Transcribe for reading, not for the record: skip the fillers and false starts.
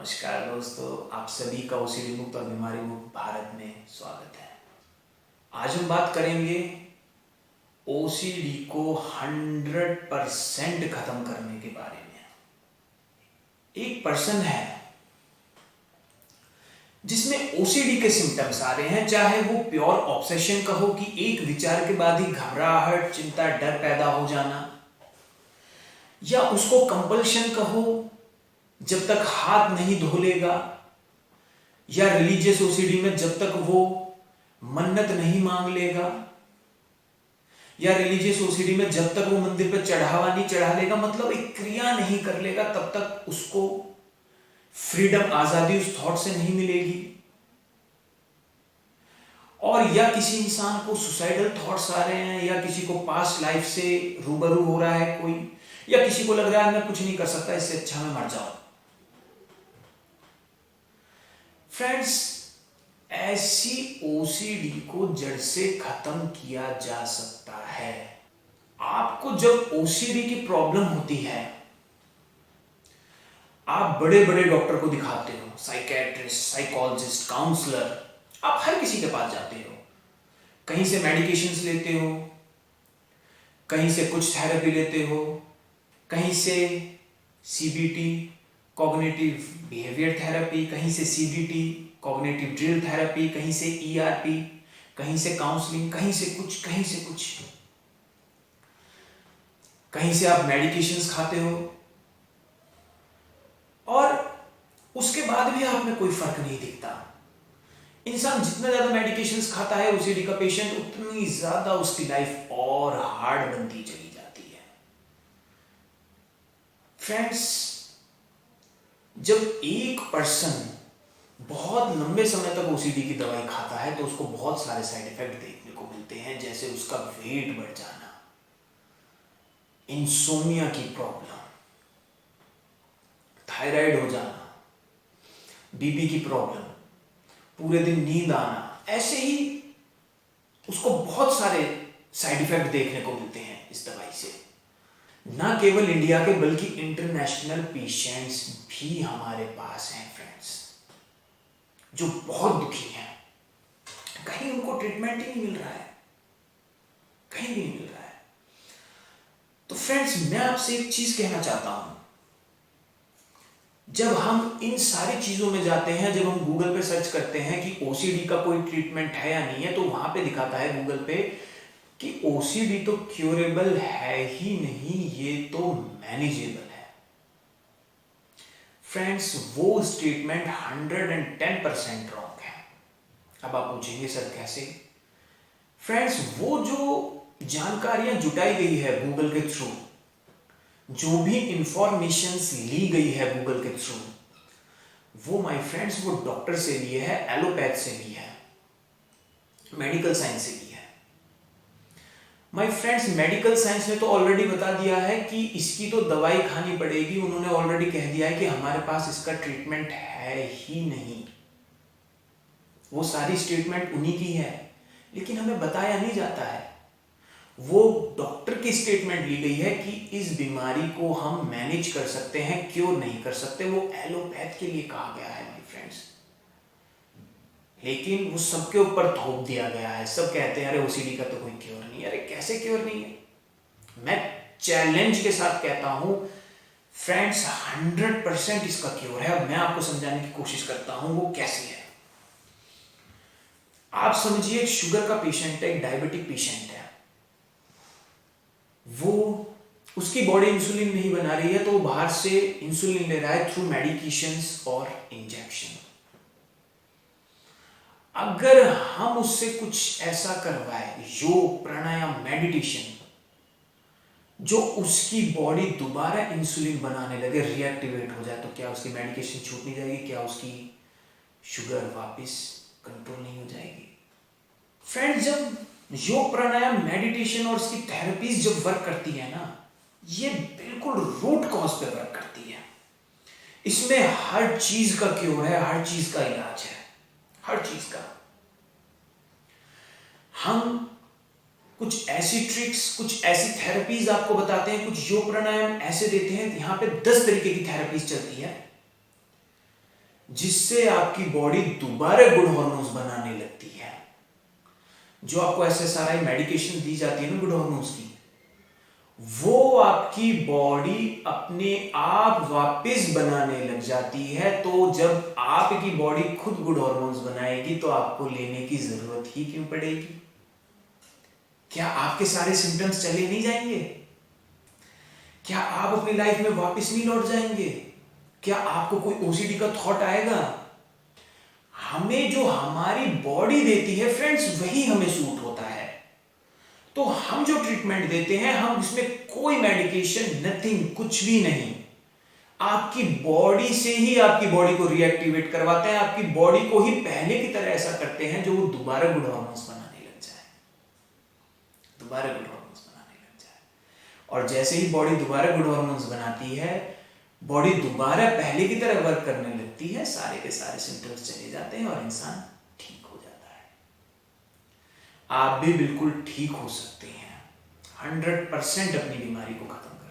नमस्कार दोस्तों, आप सभी का ओसीडी मुक्त और बीमारी मुक्त भारत में स्वागत है। आज हम बात करेंगे ओसीडी को 100% खत्म करने के बारे में। एक पर्सन है जिसमें ओसीडी के सिम्टम्स आ रहे हैं, चाहे वो प्योर ऑब्सेशन कहो कि एक विचार के बाद ही घबराहट, चिंता, डर पैदा हो जाना, या उसको कंपल्शन कहो जब तक हाथ नहीं धो लेगा, या रिलीजियस ओसीडी में जब तक वो मन्नत नहीं मांग लेगा, या रिलीजियस ओसीडी में जब तक वो मंदिर पर चढ़ावा नहीं चढ़ा लेगा, मतलब एक क्रिया नहीं कर लेगा, तब तक उसको फ्रीडम, आजादी उस थॉट से नहीं मिलेगी। और या किसी इंसान को सुसाइडल थॉट्स आ रहे हैं, या किसी को पास्ट लाइफ से रूबरू हो रहा है कोई, या किसी को लग रहा है मैं कुछ नहीं कर सकता, इससे अच्छा मैं मर जाऊं। फ्रेंड्स, ऐसी ओसीडी को जड़ से खत्म किया जा सकता है। आपको जब ओसीडी की प्रॉब्लम होती है, आप बड़े बड़े डॉक्टर को दिखाते हो, साइकेट्रिस्ट, साइकोलॉजिस्ट, काउंसलर, आप हर किसी के पास जाते हो, कहीं से मेडिकेशंस लेते हो, कहीं से कुछ थेरेपी लेते हो, कहीं से सीबीटी, कॉग्निटिव बिहेवियर थेरेपी, कहीं से सीबीटी, कॉग्निटिव ड्रिल थेरेपी, कहीं से ईआरपी, कहीं से काउंसलिंग, कहीं से कुछ, कहीं से कुछ, कहीं से आप मेडिकेशंस खाते हो, और उसके बाद भी आप में कोई फर्क नहीं दिखता। इंसान जितना ज्यादा मेडिकेशंस खाता है, ओसीडी का पेशेंट, उतनी ज्यादा उसकी लाइफ और हार्ड बनती चली जाती है। फ्रेंड्स, जब एक पर्सन बहुत लंबे समय तक ओसीडी की दवाई खाता है तो उसको बहुत सारे साइड इफेक्ट देखने को मिलते हैं, जैसे उसका वेट बढ़ जाना, इंसोमिया की प्रॉब्लम, थायराइड हो जाना, बीपी की प्रॉब्लम, पूरे दिन नींद आना, ऐसे ही उसको बहुत सारे साइड इफेक्ट देखने को मिलते हैं इस दवाई से। ना केवल इंडिया के बल्कि इंटरनेशनल पेशेंट्स भी हमारे पास हैं फ्रेंड्स, जो बहुत दुखी हैं। कहीं उनको ट्रीटमेंट ही नहीं मिल रहा है, कहीं भी नहीं मिल रहा है। तो फ्रेंड्स, मैं आपसे एक चीज कहना चाहता हूं, जब हम इन सारी चीजों में जाते हैं, जब हम गूगल पे सर्च करते हैं कि ओसीडी का कोई ट्रीटमेंट है या नहीं है, तो वहां पे दिखाता है गूगल पे कि ओसीडी तो क्योरेबल है ही नहीं, ये तो मैनेजेबल है। फ्रेंड्स, वो स्टेटमेंट 110% रॉन्ग है। अब आप पूछेंगे सर कैसे? फ्रेंड्स, वो जो जानकारियां जुटाई गई है गूगल के थ्रू, जो भी इंफॉर्मेशंस ली गई है गूगल के थ्रू, वो माय फ्रेंड्स, वो डॉक्टर से लिए है, एलोपैथ से ली है, मेडिकल साइंस से ली है। माय फ्रेंड्स, मेडिकल साइंस ने तो ऑलरेडी बता दिया है कि इसकी तो दवाई खानी पड़ेगी। उन्होंने ऑलरेडी कह दिया है कि हमारे पास इसका ट्रीटमेंट है ही नहीं। वो सारी स्टेटमेंट उन्हीं की है, लेकिन हमें बताया नहीं जाता है। वो डॉक्टर की स्टेटमेंट ली गई है कि इस बीमारी को हम मैनेज कर सकते हैं, क्योर नहीं कर सकते, वो एलोपैथ के लिए कहा गया है माय फ्रेंड्स। लेकिन वो सबके ऊपर थोप दिया गया है। सब कहते हैं अरे ओसीडी का तो कोई क्योर नहीं है। अरे कैसे क्योर नहीं है? मैं चैलेंज के साथ कहता हूं फ्रेंड्स, 100% इसका क्योर है। अब मैं आपको समझाने की कोशिश करता हूं वो कैसे है। आप समझिए, एक शुगर का पेशेंट है, एक डायबिटिक पेशेंट है, वो उसकी बॉडी इंसुलिन नहीं बना रही है, तो वो बाहर से इंसुलिन ले रहा है थ्रू मेडिकेशंस और इंजेक्शन। अगर हम उससे कुछ ऐसा करवाए, योग, प्राणायाम, मेडिटेशन, जो उसकी बॉडी दोबारा इंसुलिन बनाने लगे, रिएक्टिवेट हो जाए, तो क्या उसकी मेडिकेशन छूट नहीं जाएगी? क्या उसकी शुगर वापस कंट्रोल नहीं हो जाएगी? फ्रेंड्स, जब योग, प्राणायाम, मेडिटेशन और उसकी थेरेपीज जब वर्क करती है ना, ये बिल्कुल रूट कॉज पे वर्क करती है। इसमें हर चीज का क्योर है, हर चीज का इलाज है, हर चीज का। हम कुछ ऐसी ट्रिक्स, कुछ ऐसी थेरेपीज आपको बताते हैं, कुछ योग प्राणायाम ऐसे देते हैं, यहां पे 10 तरीके की थेरेपीज चलती है। जिससे आपकी बॉडी दोबारा गुड हार्मोन्स बनाने लगती है। जो आपको एसएसआरआई मेडिकेशन दी जाती है ना गुड हार्मोन्स की, वो आपकी बॉडी अपने आप वापस बनाने लग जाती है। तो जब आपकी बॉडी खुद गुड हार्मोन्स बनाएगी तो आपको लेने की जरूरत ही क्यों पड़ेगी? क्या आपके सारे सिम्टम्स चले नहीं जाएंगे? क्या आप अपनी लाइफ में वापस नहीं लौट जाएंगे? क्या आपको कोई ओसीडी का थॉट आएगा? हमें जो हमारी बॉडी देती है फ्रेंड्स, वही हमें सूट होता है। तो हम जो ट्रीटमेंट देते हैं, हम इसमें कोई मेडिकेशन, नथिंग, कुछ भी नहीं, आपकी बॉडी से ही आपकी बॉडी को रिएक्टिवेट करवाते हैं। आपकी बॉडी को ही पहले की तरह ऐसा करते हैं जो वो दोबारा गुड हार्मोन्स बनाने लग जाए, दोबारा गुड हार्मोन्स बनाने लग जाए। और जैसे ही बॉडी दोबारा गुड हार्मोन्स बनाती है, बॉडी दोबारा पहले की तरह वर्क करने लगती है, सारे के सारे सिम्टम्स चले जाते हैं और इंसान ठीक हो जाता है। आप भी बिल्कुल ठीक हो सकते हैं, 100% अपनी बीमारी को खत्म